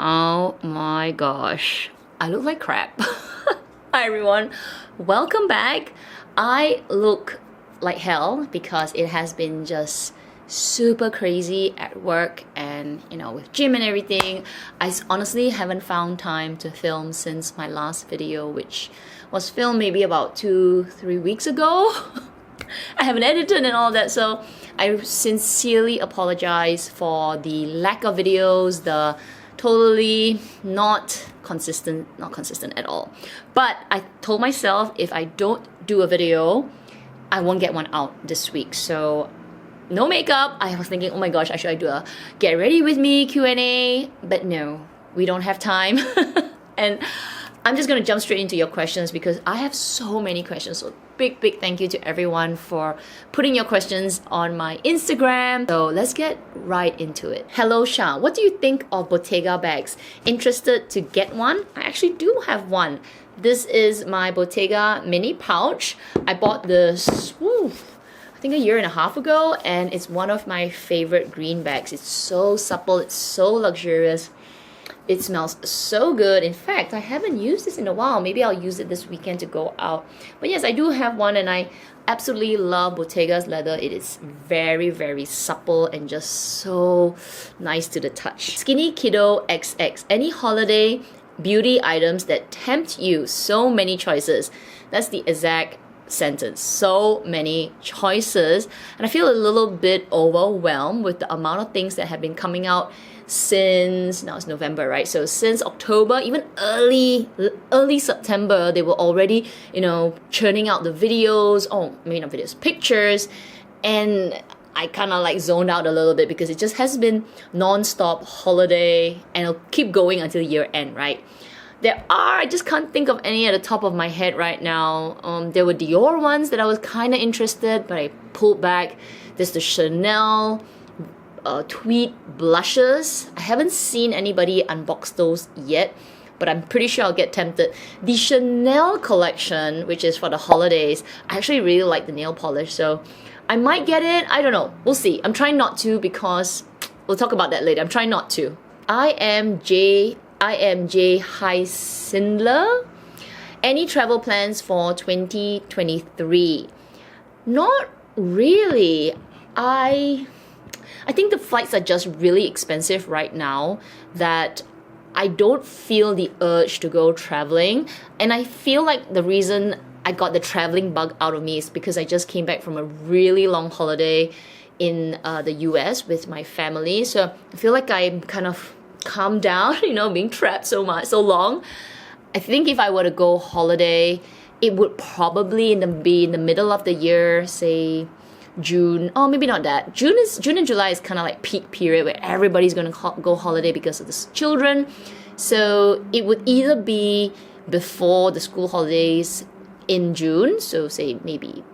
Oh my gosh, I look like crap. Hi everyone, welcome back. I look like hell because it has been just super crazy at work and with gym and everything. I honestly haven't found time to film since my last video, which was filmed maybe about 2-3 weeks ago. I haven't edited and all that, so I sincerely apologize for the lack of videos, the totally not consistent at all. But I told myself if I don't do a video, I won't get one out this week. So no makeup. I was thinking, oh my gosh, should I do a get ready with me Q&A? But no, we don't have time. And I'm just gonna jump straight into your questions because I have so many questions. So big thank you to everyone for putting your questions on my Instagram. So let's get right into it. Hello Sha, what do you think of Bottega bags? Interested to get one? I actually do have one. This is my Bottega mini pouch. I bought this, I think a year and a half ago, and it's one of my favorite green bags. It's so supple, it's so luxurious. It smells so good. In fact, I haven't used this in a while. Maybe I'll use it this weekend to go out. But yes, I do have one and I absolutely love Bottega's leather. It is very supple and just so nice to the touch. Skinny Kiddo XX. Any holiday beauty items that tempt you? So many choices. That's the exact sentence. So many choices. And I feel a little bit overwhelmed with the amount of things that have been coming out since, now it's November, right? So since October, even early September, they were already, churning out the videos, maybe not videos, pictures, and I kind of like zoned out a little bit because it just has been non-stop holiday and it'll keep going until year end, right? I just can't think of any at the top of my head right now. There were Dior ones that I was kind of interested, but I pulled back. There's the Chanel tweed blushes. I haven't seen anybody unbox those yet, but I'm pretty sure I'll get tempted. The Chanel collection, which is for the holidays, I actually really like the nail polish, so I might get it. I don't know. We'll see. I'm trying not to because we'll talk about that later. I'm trying not to. I am J Heisindler. Any travel plans for 2023? Not really. I think the flights are just really expensive right now that I don't feel the urge to go traveling. And I feel like the reason I got the traveling bug out of me is because I just came back from a really long holiday in the US with my family. So I feel like I'm kind of calmed down, being trapped so long. I think if I were to go holiday, it would probably be in the middle of the year, say June. Oh, maybe not that. June and July is kind of like peak period where everybody's gonna go holiday because of the children. So it would either be before the school holidays in June, so say maybe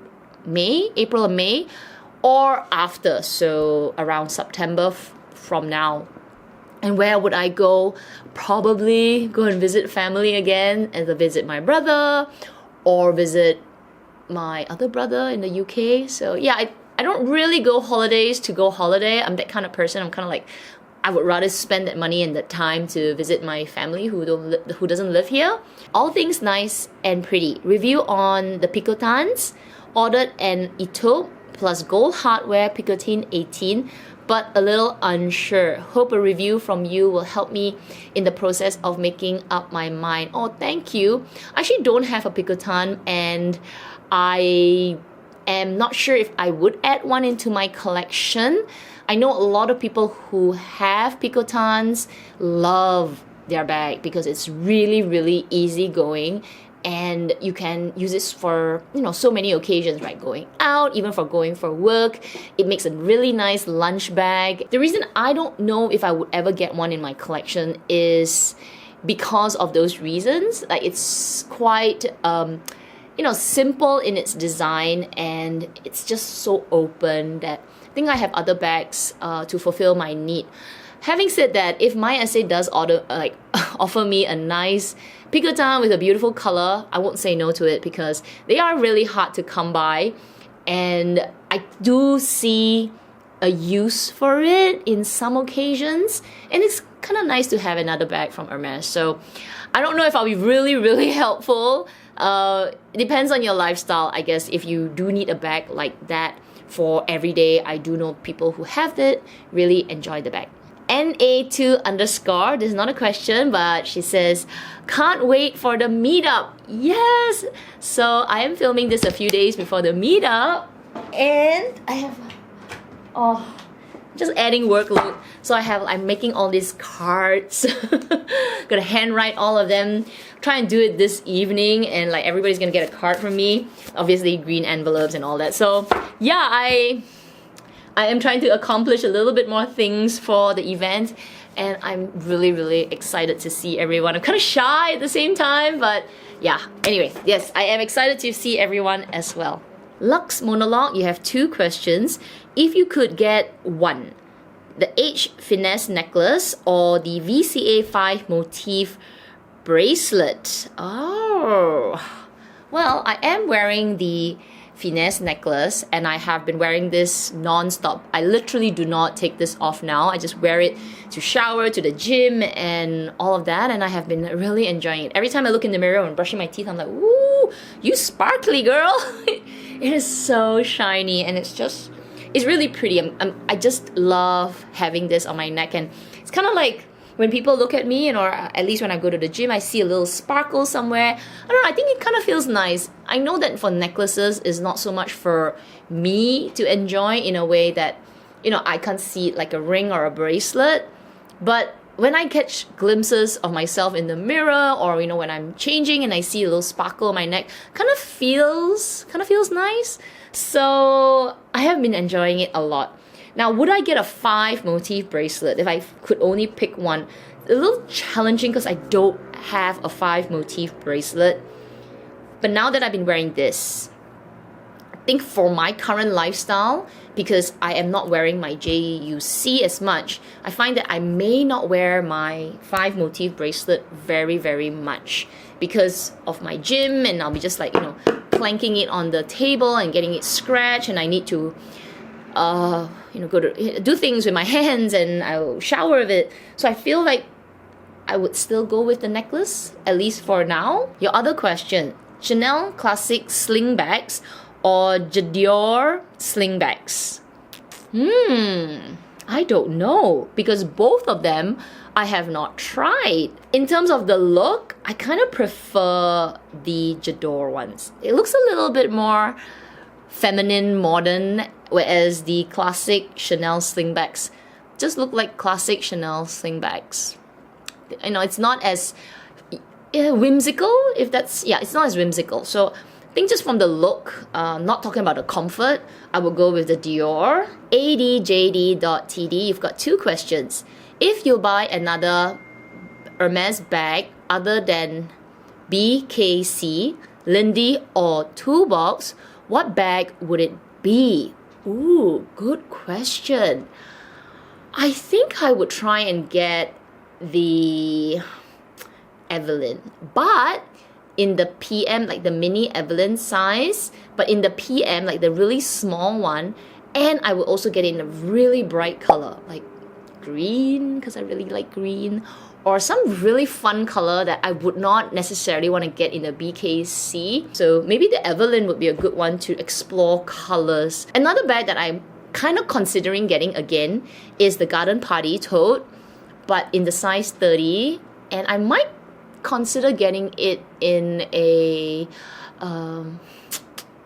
April or May, or after, so around September from now. And where would I go? Probably go and visit family again, and visit my brother, or visit my other brother in the UK. So yeah, I don't really go holidays to go holiday. I'm that kind of person. I'm kind of like, I would rather spend that money and that time to visit my family who doesn't live here. All things nice and pretty. Review on the Picotans. Ordered an Ito plus gold hardware Picotin 18, but a little unsure. Hope a review from you will help me in the process of making up my mind. Oh, thank you. I actually don't have a Picotin, and I am not sure if I would add one into my collection. I know a lot of people who have Picotins love their bag because it's really easy going, and you can use this for so many occasions, right? Going out, even for going for work. It makes a really nice lunch bag. The reason I don't know if I would ever get one in my collection is because of those reasons. Like, it's quite simple in its design, and it's just so open that I think I have other bags to fulfill my need. Having said that, if my essay does offer me a nice Picotin with a beautiful color, I won't say no to it because they are really hard to come by, and I do see a use for it in some occasions, and it's kind of nice to have another bag from Hermes. So I don't know if I'll be really helpful. It depends on your lifestyle, I guess. If you do need a bag like that for every day, I do know people who have it really enjoy the bag. NA2 underscore, this is not a question, but she says, can't wait for the meetup. Yes! So I am filming this a few days before the meetup, and I have, just adding workload. So I'm making all these cards. Gonna handwrite all of them. Try and do it this evening, and like everybody's gonna get a card from me. Obviously green envelopes and all that. So yeah, I am trying to accomplish a little bit more things for the event, and I'm really excited to see everyone. I'm kind of shy at the same time, but yeah. Anyway, yes, I am excited to see everyone as well. Lux Monologue, you have 2 questions. If you could get one, the H Finesse necklace or the VCA 5 motif bracelet. Oh, well, I am wearing the Finesse necklace, and I have been wearing this non-stop. I literally do not take this off now. I just wear it to shower, to the gym, and all of that, and I have been really enjoying it. Every time I look in the mirror when brushing my teeth, I'm like, ooh, you sparkly girl. It is so shiny, and it's really pretty. I just love having this on my neck, and it's kind of like when people look at me, or at least when I go to the gym, I see a little sparkle somewhere. I don't know, I think it kind of feels nice. I know that for necklaces, it's not so much for me to enjoy in a way that, you know, I can't see it like a ring or a bracelet. But when I catch glimpses of myself in the mirror, or, you know, when I'm changing and I see a little sparkle on my neck, kind of feels nice. So I have been enjoying it a lot. Now, would I get a 5 motif bracelet if I could only pick one? A little challenging because I don't have a 5 motif bracelet. But now that I've been wearing this, I think for my current lifestyle, because I am not wearing my JEUC as much, I find that I may not wear my 5 motif bracelet very much because of my gym, and I'll be just like, you know, planking it on the table and getting it scratched, and I need to you know, go to do things with my hands, and I'll shower with it. So I feel like I would still go with the necklace, at least for now. Your other question, Chanel Classic sling bags or Dior sling bags? I don't know, because both of them I have not tried. In terms of the look, I kind of prefer the Dior ones. It looks a little bit more feminine, modern, whereas the classic Chanel slingbags just look like classic Chanel slingbags. You know, it's not as whimsical, if that's, yeah, it's not as whimsical. So I think just from the look, not talking about the comfort, I would go with the Dior. ADJD.TD, you've got 2 questions. If you buy another Hermes bag other than BKC, Lindy, or Toolbox, what bag would it be? Ooh, good question. I think I would try and get the Evelyn, but in the PM, like the mini Evelyn size, but in the PM, like the really small one, and I would also get it in a really bright color, like green, because I really like green, or some really fun color that I would not necessarily want to get in a BKC. So maybe the Evelyn would be a good one to explore colors. Another bag that I'm kind of considering getting again is the Garden Party tote, but in the size 30, and I might consider getting it in a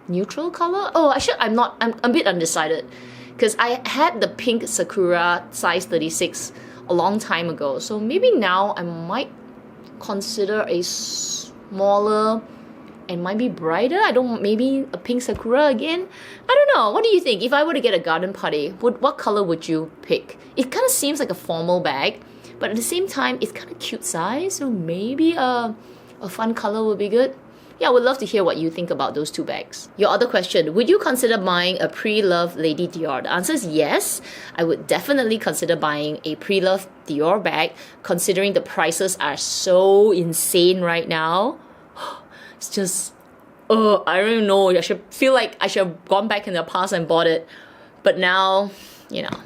neutral color. Oh, actually, I'm a bit undecided, because I had the pink Sakura size 36 a long time ago. So maybe now I might consider a smaller and might be brighter. Maybe a pink Sakura again. I don't know. What do you think? If I were to get a garden party, what color would you pick? It kind of seems like a formal bag, but at the same time, it's kind of cute size. So maybe a fun color would be good. Yeah, I would love to hear what you think about those 2 bags. Your other question, would you consider buying a pre-loved Lady Dior? The answer is yes. I would definitely consider buying a pre-loved Dior bag, considering the prices are so insane right now. It's just, I don't know. I feel like I should have gone back in the past and bought it. But now, you know,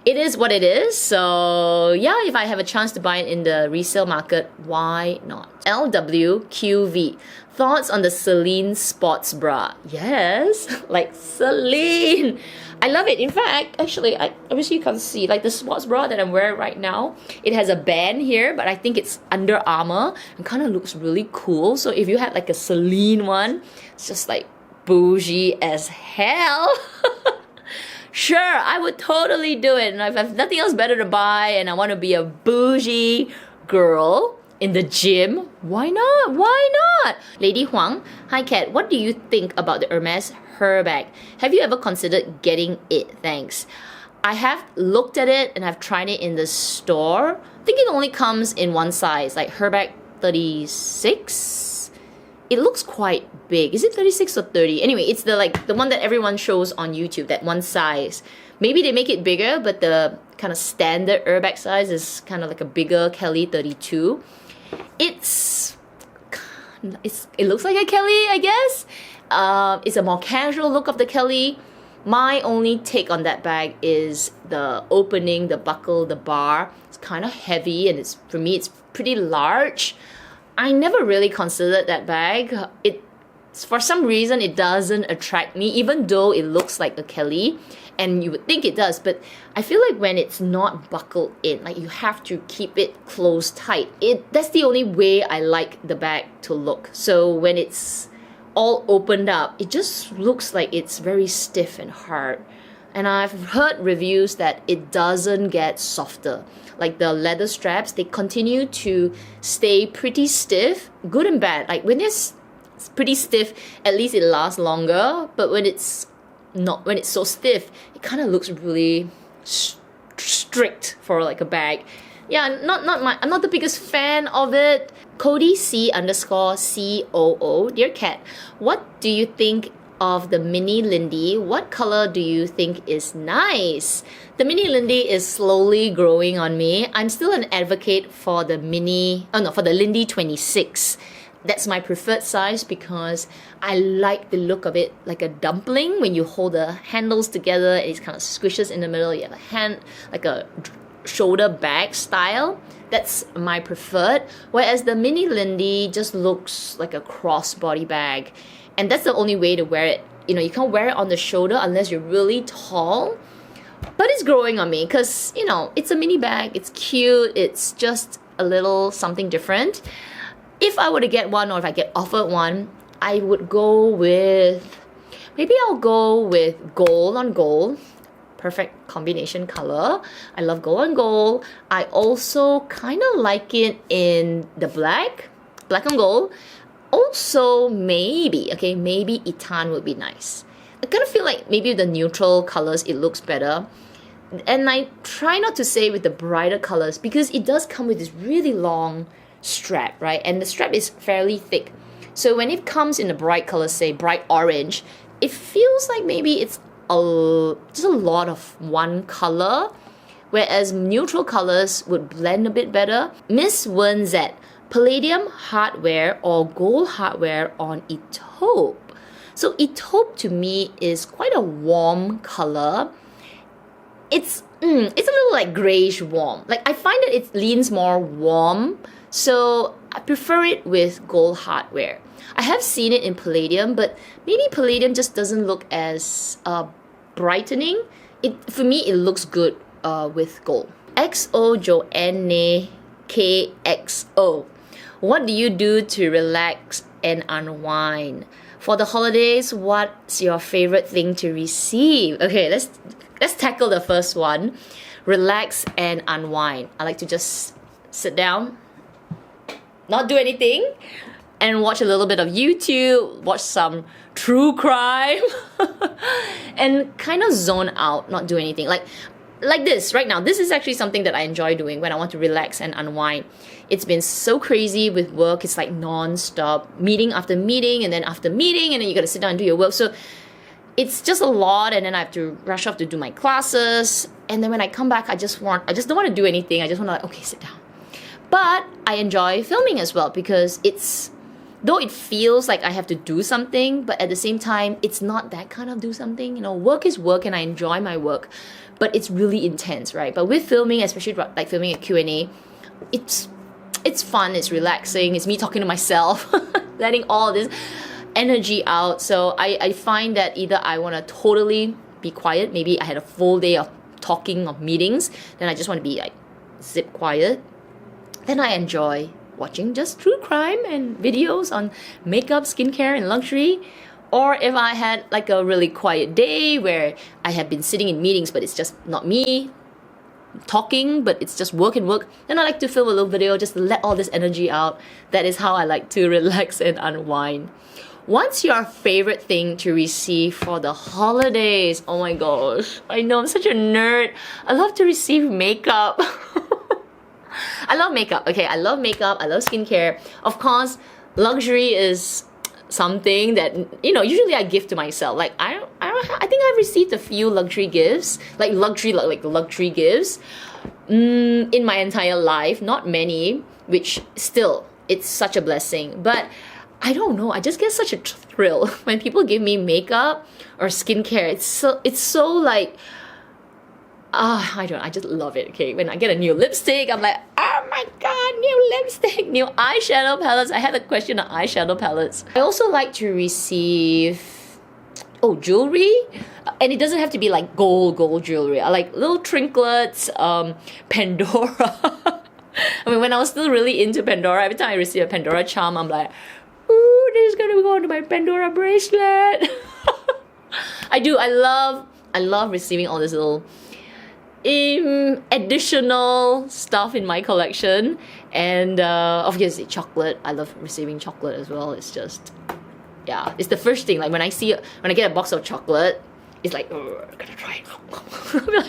it is what it is. So yeah, if I have a chance to buy it in the resale market, why not? LWQV. Thoughts on the Celine sports bra? Yes, like Celine. I love it. In fact, actually, I obviously you can't see, like the sports bra that I'm wearing right now, it has a band here, but I think it's Under Armour and kind of looks really cool. So if you had like a Celine one, it's just like bougie as hell. Sure, I would totally do it. And if I have nothing else better to buy and I want to be a bougie girl in the gym, why not? Why not? Lady Huang, hi Kat, what do you think about the Hermes Her bag? Have you ever considered getting it? Thanks. I have looked at it and I've tried it in the store. I think it only comes in one size, like Her bag 36. It looks quite big. Is it 36 or 30? Anyway, it's the one that everyone shows on YouTube, that one size. Maybe they make it bigger, but the kind of standard Urbex size is kind of like a bigger Kelly 32. It looks like a Kelly, I guess. It's a more casual look of the Kelly. My only take on that bag is the opening, the buckle, the bar. It's kind of heavy and for me it's pretty large. I never really considered that bag. For some reason, it doesn't attract me, even though it looks like a Kelly, and you would think it does, but I feel like when it's not buckled in, like you have to keep it closed tight. That's the only way I like the bag to look. So when it's all opened up, it just looks like it's very stiff and hard. And I've heard reviews that it doesn't get softer. Like the leather straps, they continue to stay pretty stiff, good and bad. Like when it's pretty stiff, at least it lasts longer. But when it's so stiff, it kind of looks really strict for like a bag. Yeah, I'm not the biggest fan of it. Cody C_COO, dear Kat, what do you think of the mini Lindy? What color do you think is nice? The mini Lindy is slowly growing on me. I'm still an advocate for the for the Lindy 26. That's my preferred size because I like the look of it like a dumpling. When you hold the handles together, it kind of squishes in the middle. You have a hand, like a shoulder bag style. That's my preferred. Whereas the mini Lindy just looks like a crossbody bag. And that's the only way to wear it. You know, you can't wear it on the shoulder unless you're really tall. But it's growing on me because, you know, it's a mini bag. It's cute. It's just a little something different. If I were to get one or if I get offered one, I would go with... Maybe I'll go with gold on gold. Perfect combination color. I love gold on gold. I also kind of like it in the black on gold. Also, maybe Etan would be nice. I kind of feel like maybe the neutral colors, it looks better. And I try not to say with the brighter colors because it does come with this really long strap, right? And the strap is fairly thick. So when it comes in the bright colors, say bright orange, it feels like maybe it's just a lot of one color, whereas neutral colors would blend a bit better. Miss Wen Z, palladium hardware or gold hardware on taupe. So taupe to me is quite a warm color. It's a little like grayish warm. Like I find that it leans more warm, so I prefer it with gold hardware. I have seen it in palladium, but maybe palladium just doesn't look as brightening. For me, it looks good with gold. XO Joanne KXO. What do you do to relax and unwind? For the holidays, what's your favorite thing to receive? Okay, let's tackle the first one. Relax and unwind. I like to just sit down, not do anything, and watch a little bit of YouTube, watch some true crime, and kind of zone out, not do anything. Like this right now. This is actually something that I enjoy doing when I want to relax and unwind. It's been so crazy with work. It's like non-stop, meeting after meeting, and then after meeting, and then you gotta sit down and do your work. So it's just a lot, and then I have to rush off to do my classes. And then when I come back, I just don't want to do anything. I just want to sit down. But I enjoy filming as well because it's though it feels like I have to do something, but at the same time, it's not that kind of do something. You know, work is work and I enjoy my work, but it's really intense, right? But with filming, especially like filming a Q&A, it's fun, it's relaxing, it's me talking to myself, letting all this energy out. So I find that either I want to totally be quiet, maybe I had a full day of talking, of meetings, then I just want to be like zip quiet. Then I enjoy watching just true crime and videos on makeup, skincare, and luxury. Or if I had like a really quiet day where I have been sitting in meetings but it's just not me talking, but it's just work and work, then I like to film a little video just to let all this energy out. That is how I like to relax and unwind. What's your favorite thing to receive for the holidays? Oh my gosh, I know I'm such a nerd. I love to receive makeup. I love makeup. Okay, I love makeup. I love skincare. Of course, luxury is something that, you know, usually I give to myself. Like I think I've received a few luxury gifts, like luxury gifts, in my entire life. Not many, which still it's such a blessing. But I don't know. I just get such a thrill when people give me makeup or skincare. It's so like. I just love it, okay? When I get a new lipstick, I'm like, oh my god, new lipstick, new eyeshadow palettes. I had a question on eyeshadow palettes. I also like to receive, jewelry. And it doesn't have to be like gold jewelry. I like little trinkets, Pandora. I mean, when I was still really into Pandora, every time I receive a Pandora charm, I'm like, ooh, this is gonna go into my Pandora bracelet. I love receiving all this little additional stuff in my collection. And obviously chocolate. I love receiving chocolate as well. It's just, yeah, it's the first thing. Like when I get a box of chocolate, it's like, oh, I gotta try it.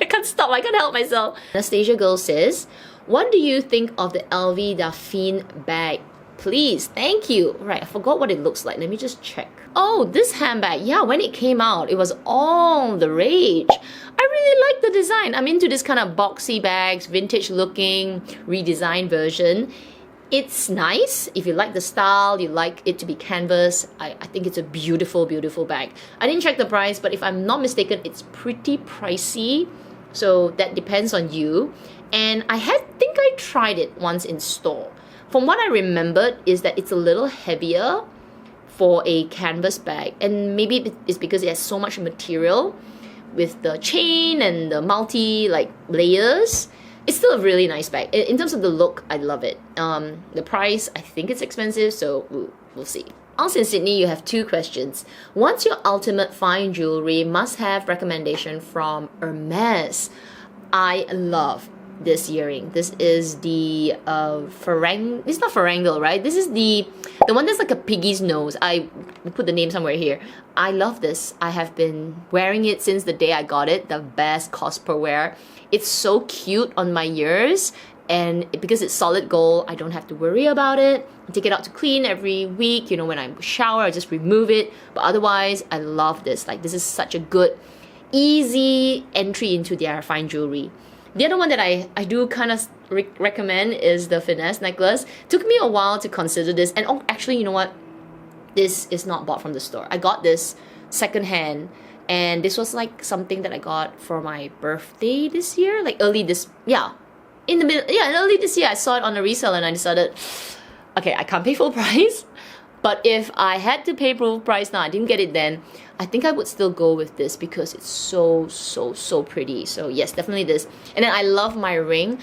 I can't stop, I can't help myself. Anastasia Girl says, what do you think of the LV Dauphine bag? Please, thank you. Right, I forgot what it looks like. Let me just check. Oh, this handbag. Yeah, when it came out, it was all the rage. I really like the design. I'm into this kind of boxy bags, vintage looking, redesigned version. It's nice. If you like the style, you like it to be canvas, I think it's a beautiful, beautiful bag. I didn't check the price, but if I'm not mistaken, it's pretty pricey. So that depends on you. And I think I tried it once in store. From what I remembered is that it's a little heavier for a canvas bag, and maybe it's because it has so much material with the chain and the multi layers. It's still a really nice bag. In terms of the look, I love it. The price, I think it's expensive, so we'll see. Also in Sydney, you have 2 questions. What's your ultimate fine jewelry must-have recommendation from Hermes? I love this earring. This is the it's not Farangle, right? This is the one that's like a piggy's nose. I put the name somewhere here. I love this. I have been wearing it since the day I got it. The best cost per wear. It's so cute on my ears, and because it's solid gold, I don't have to worry about it. I take it out to clean every week. You know, when I shower, I just remove it. But otherwise, I love this. Like, this is such a good, easy entry into their fine jewelry. The other one that I do kind of recommend is the finesse necklace. Took me a while to consider this, and actually, you know what? This is not bought from the store. I got this secondhand, and this was like something that I got for my birthday this year, like early this year. I saw it on a resale, and I decided, okay, I can't pay full price. But if I had to pay full price now, I didn't get it then, I think I would still go with this because it's so pretty. So yes, definitely this. And then I love my ring,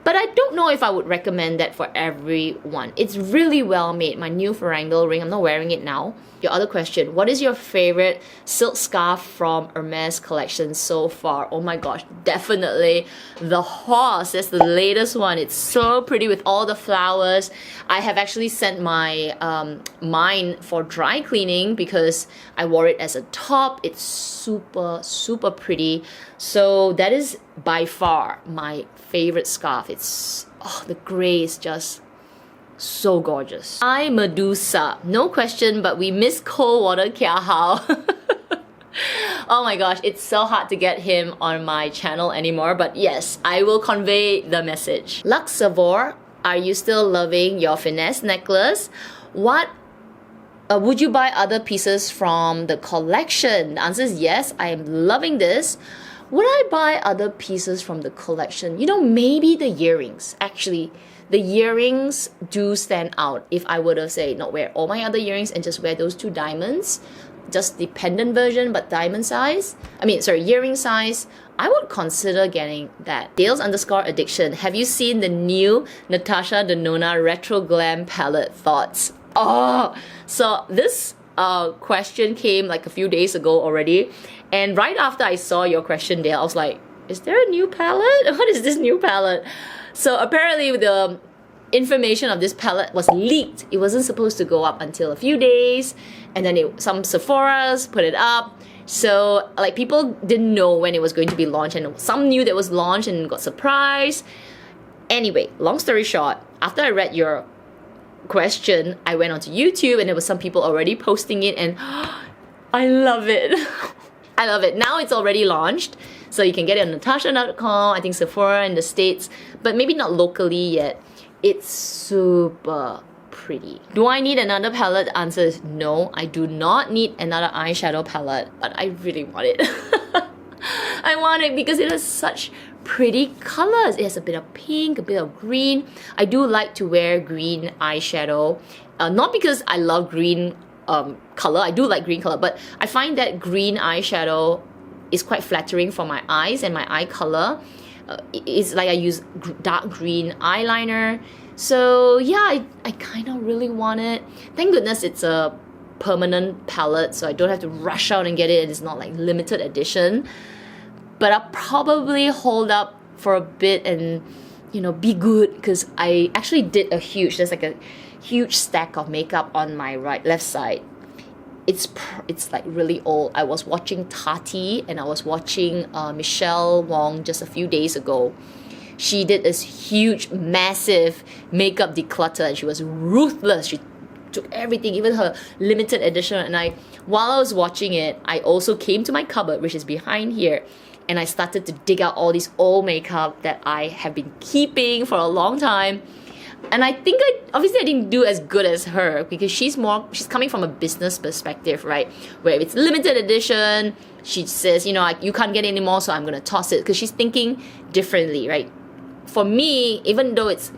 but I don't know if I would recommend that for everyone. It's really well made. My new Farangle ring, I'm not wearing it now. Your other question, what is your favorite silk scarf from Hermes collection so far? Oh my gosh, definitely the horse. That's the latest one. It's so pretty with all the flowers. I have actually sent my mine for dry cleaning because I wore it as a top. It's super pretty. So that is by far my favorite scarf. It's, the gray is just so gorgeous. Hi Medusa. No question, but we miss cold water Kia Hao. Oh my gosh, it's so hard to get him on my channel anymore, but yes, I will convey the message. Lux Savor, are you still loving your finesse necklace? What Would you buy other pieces from the collection? The answer is yes. I am loving this. Would I buy other pieces from the collection? You know, maybe the earrings. Actually, the earrings do stand out. If I were to say not wear all my other earrings and just wear those 2 diamonds, just the pendant version but diamond size, earring size, I would consider getting that. Dales_addiction. Have you seen the new Natasha Denona Retro Glam palette? Thoughts? Oh, so this question came like a few days ago already, and right after I saw your question, Dale, I was like, is there a new palette? What is this new palette? So apparently the information of this palette was leaked. It wasn't supposed to go up until a few days, and then some Sephora's put it up. So like people didn't know when it was going to be launched, and some knew that it was launched and got surprised. Anyway, long story short, after I read your question, I went onto YouTube and there was some people already posting it, and I love it. I love it. Now it's already launched, so you can get it on natasha.com, I think Sephora in the States, but maybe not locally yet. It's super pretty. Do I need another palette? The answer is no. I do not need another eyeshadow palette, but I really want it. I want it because it has such pretty colors. It has a bit of pink, a bit of green. I do like to wear green eyeshadow, not because I love green color. I do like green color, but I find that green eyeshadow is quite flattering for my eyes and my eye color. It's like I use dark green eyeliner. So yeah, I kind of really want it. Thank goodness it's a permanent palette, so I don't have to rush out and get it, and it's not like limited edition. But I'll probably hold up for a bit and, you know, be good, because I actually did there's like a huge stack of makeup on my left side. It's like really old. I was watching Tati and I was watching Michelle Wong just a few days ago. She did this huge, massive makeup declutter, and she was ruthless. She took everything, even her limited edition, and while I was watching it, I also came to my cupboard, which is behind here, and I started to dig out all these old makeup that I have been keeping for a long time. And I think obviously I didn't do as good as her, because she's coming from a business perspective, right? Where it's limited edition, she says, you know, you can't get it anymore, so I'm gonna toss it, because she's thinking differently, right? For me, even though it's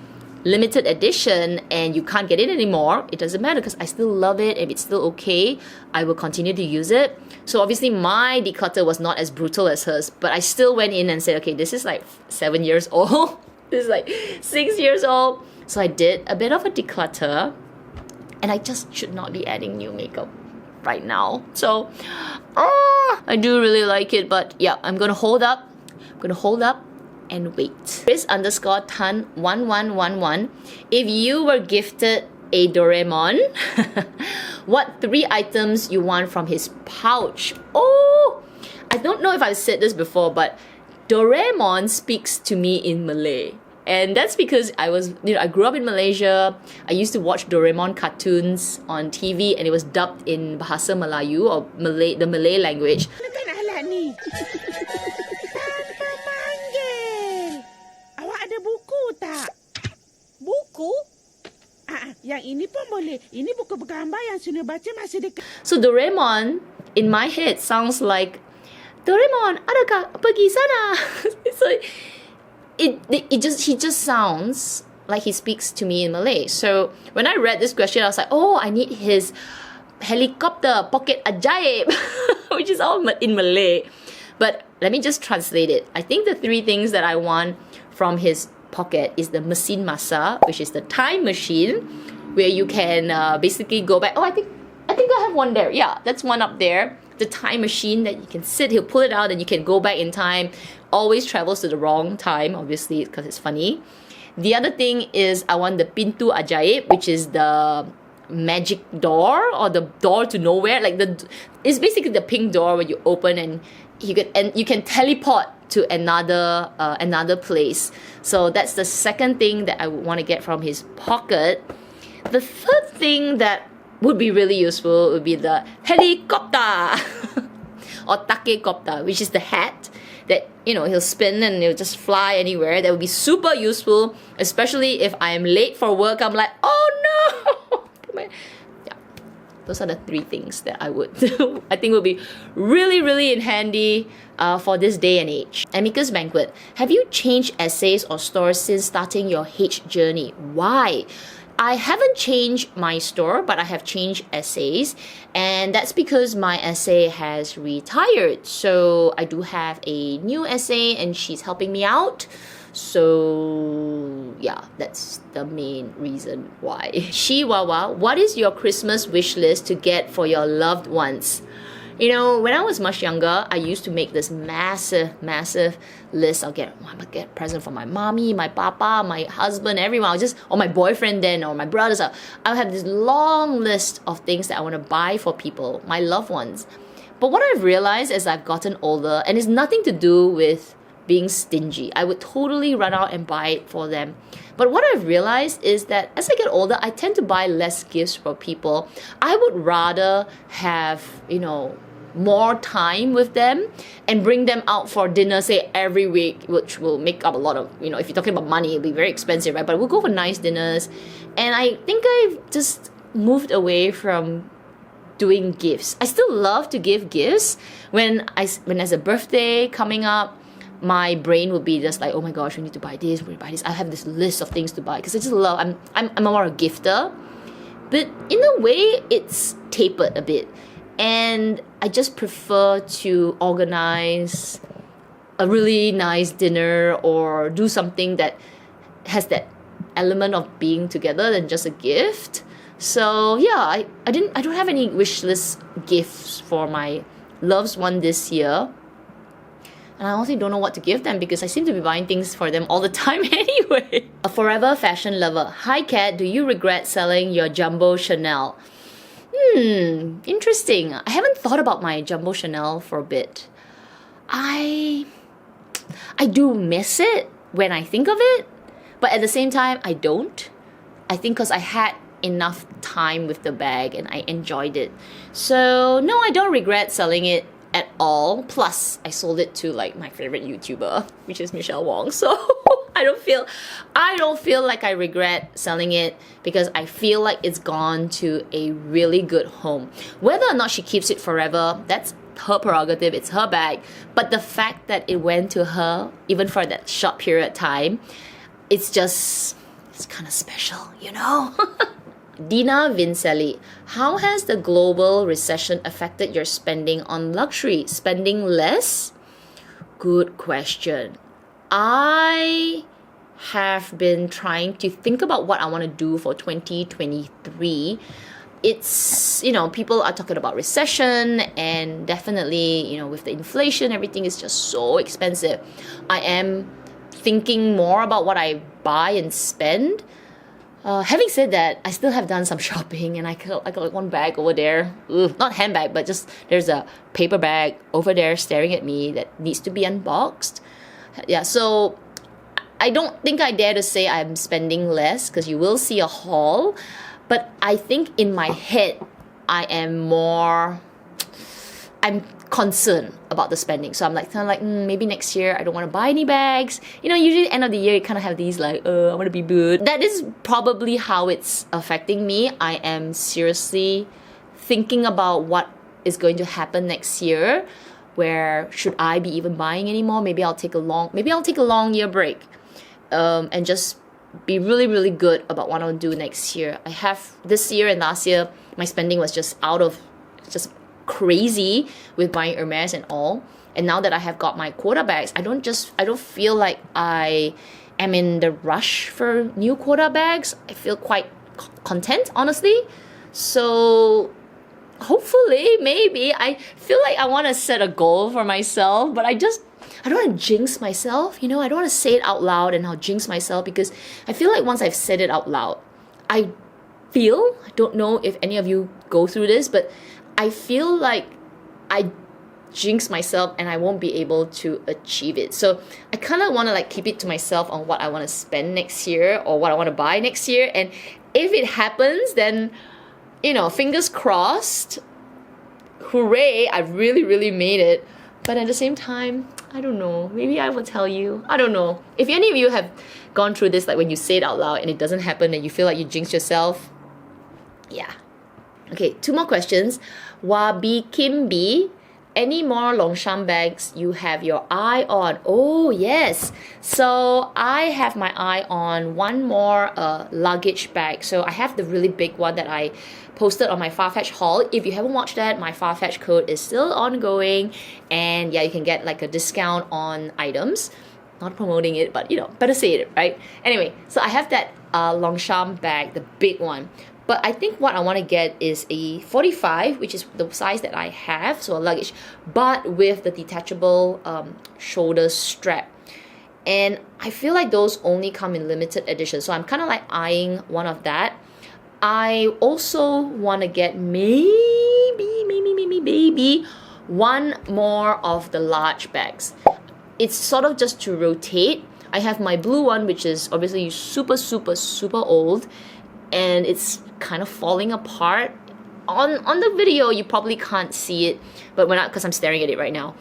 limited edition and you can't get it anymore, it doesn't matter, because I still love it. If it's still okay, I will continue to use it. So obviously my declutter was not as brutal as hers, but I still went in and said, okay, this is like 7 years old. This is like 6 years old. So I did a bit of a declutter, and I just should not be adding new makeup right now. So I do really like it, but yeah, I'm gonna hold up and wait. Chris_Tan1111. If you were gifted a Doraemon, what 3 items you want from his pouch? Oh, I don't know if I've said this before, but Doraemon speaks to me in Malay. And that's because I grew up in Malaysia. I used to watch Doraemon cartoons on TV, and it was dubbed in Bahasa Melayu, or the Malay language. Awak ada buku tak? Buku? Yang ini pun boleh. Ini buku bergambar yang Sunu baca masa dekat. So Doraemon in my head sounds like, Doraemon, adakah pergi sana? So he just sounds like he speaks to me in Malay. So when I read this question, I was like, oh, I need his helicopter pocket ajaib, which is all in Malay. But let me just translate it. I think the 3 things that I want from his pocket is the mesin masa, which is the time machine, where you can basically go back. Oh, I think I have one there. Yeah, that's one up there. The time machine that you can he'll pull it out and you can go back in time. Always travels to the wrong time, obviously, because it's funny. The other thing is I want the pintu ajaib, which is the magic door, or the door to nowhere. Like it's basically the pink door where you open and you can teleport to another place. So that's the second thing that I would want to get from his pocket. The third thing that would be really useful would be the helicopter or takekopter, which is the hat that, you know, he'll spin and he'll just fly anywhere. That would be super useful, especially if I'm late for work. I'm like, oh no. Yeah. Those are the 3 things that I would I think would be really in handy for this day and age. Amicus Banquet. Have you changed essays or stores since starting your H journey? Why? I haven't changed my store, but I have changed essays, and that's because my essay has retired. So I do have a new essay and she's helping me out. So yeah, that's the main reason why. Chihuahua, what is your Christmas wish list to get for your loved ones? You know, when I was much younger, I used to make this massive list. I'm gonna get a present for my mommy, my papa, my husband, everyone. Or my boyfriend then, or my brothers. I'll have this long list of things that I want to buy for people, my loved ones. But what I've realized as I've gotten older, and it's nothing to do with being stingy. I would totally run out and buy it for them. But what I've realized is that as I get older, I tend to buy less gifts for people. I would rather have, more time with them and bring them out for dinner, say every week, which will make up a lot of, if you're talking about money, it'll be very expensive, right? But we'll go for nice dinners. And I think I've just moved away from doing gifts. I still love to give gifts. When there's a birthday coming up, my brain will be just like, oh my gosh, we need to buy this, we need to buy this. I have this list of things to buy because I just love, I'm more a gifter. But in a way, it's tapered a bit. And I just prefer to organize a really nice dinner or do something that has that element of being together than just a gift. So yeah, I don't have any wish list gifts for my loved one this year. And I honestly don't know what to give them because I seem to be buying things for them all the time anyway. A forever fashion lover. Hi Kat, do you regret selling your Jumbo Chanel? Interesting. I haven't thought about my Jumbo Chanel for a bit. I do miss it when I think of it, but at the same time, I don't. I think because I had enough time with the bag and I enjoyed it. So no, I don't regret selling it at all. Plus, I sold it to like my favorite YouTuber, which is Michelle Wong. So I don't feel like I regret selling it because I feel like it's gone to a really good home. Whether or not she keeps it forever, that's her prerogative, it's her bag. But the fact that it went to her, even for that short period of time, it's kind of special, Dina Vincelli, how has the global recession affected your spending on luxury? Spending less? Good question. I have been trying to think about what I want to do for 2023. It's, people are talking about recession and definitely, with the inflation, everything is just so expensive. I am thinking more about what I buy and spend. Having said that, I still have done some shopping and I got like one bag over there. Not handbag, but just there's a paper bag over there staring at me that needs to be unboxed. Yeah, so I don't think I dare to say I'm spending less because you will see a haul. But I think in my head, I'm concerned about the spending. So I'm maybe next year I don't want to buy any bags. Usually end of the year you kind of have these I want to be good. That is probably how it's affecting me. I am seriously thinking about what is going to happen next year. Where should I be even buying anymore? Maybe I'll take a long year break, and just be really good about what I'll do next year. I have this year and last year, my spending was just crazy with buying Hermes and all. And now that I have got my quota bags, I don't feel like I am in the rush for new quota bags. I feel quite content, honestly. So hopefully, maybe, I feel like I want to set a goal for myself, but I don't want to jinx myself, I don't want to say it out loud and I'll jinx myself because I feel like once I've said it out loud, I don't know if any of you go through this, but I feel like I jinx myself and I won't be able to achieve it. So I kind of want to keep it to myself on what I want to spend next year or what I want to buy next year. And if it happens, then, fingers crossed, hooray, I really made it. But at the same time, I don't know. Maybe I will tell you. I don't know. If any of you have gone through this, when you say it out loud and it doesn't happen and you feel like you jinx yourself, yeah. Okay, 2 more questions. Wabi Kimbi, any more Longchamp bags you have your eye on? Oh, yes. So I have my eye on one more luggage bag. So I have the really big one that I posted on my Farfetch haul. If you haven't watched that, my Farfetch code is still ongoing. And yeah, you can get like a discount on items. Not promoting it, but you know, better say it, right? Anyway, so I have that Longchamp bag, the big one. But I think what I want to get is a 45, which is the size that I have, so a luggage, but with the detachable shoulder strap. And I feel like those only come in limited edition, so I'm kind of like eyeing one of that. I also want to get maybe one more of the large bags. It's sort of just to rotate. I have my blue one, which is obviously super old, and it's kind of falling apart. On the video, you probably can't see it, but when because I'm staring at it right now.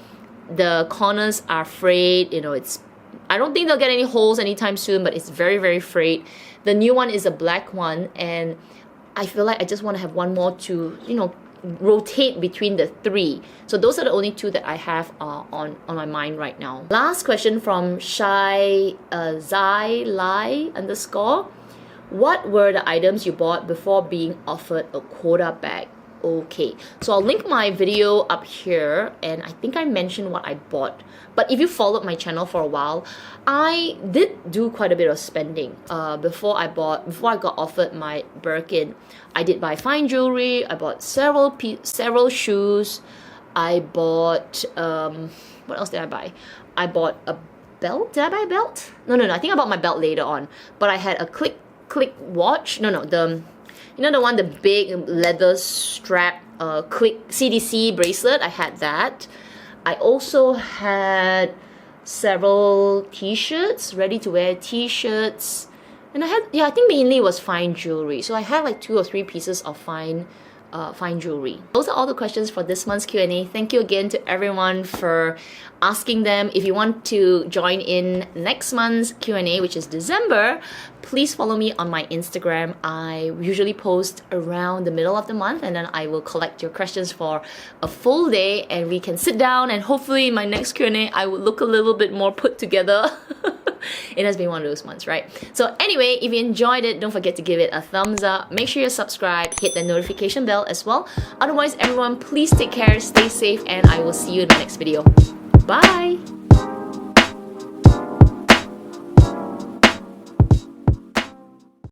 The corners are frayed, you know, I don't think they'll get any holes anytime soon, but it's very frayed. The new one is a black one, and I feel like I just want to have one more to, you know, rotate between the 3. So those are the only 2 that I have on my mind right now. Last question from Zai Lai _ what were the items you bought before being offered a quota bag? Okay, so I'll link my video up here, and I think I mentioned what I bought. But if you followed my channel for a while, I did do quite a bit of spending before I got offered my Birkin. I did buy fine jewelry. I bought several shoes. I bought what else did I buy? I bought a belt. Did I buy a belt? No. I think I bought my belt later on. But I had a click watch. The big leather strap click CDC bracelet. I had that. I also had several t-shirts, ready to wear t-shirts, and I think mainly it was fine jewelry. So I had like 2 or 3 pieces of fine jewelry. Those are all the questions for this month's Q&A. Thank you again to everyone for asking them. If you want to join in next month's Q&A, which is December, please follow me on my Instagram. I usually post around the middle of the month, and then I will collect your questions for a full day, and we can sit down, and hopefully in my next Q&A I will look a little bit more put together. It has been one of those months, right? So anyway, if you enjoyed it, don't forget to give it a thumbs up. Make sure you're subscribed, hit the notification bell as well. Otherwise, everyone, please take care, stay safe, and I will see you in the next video. Bye!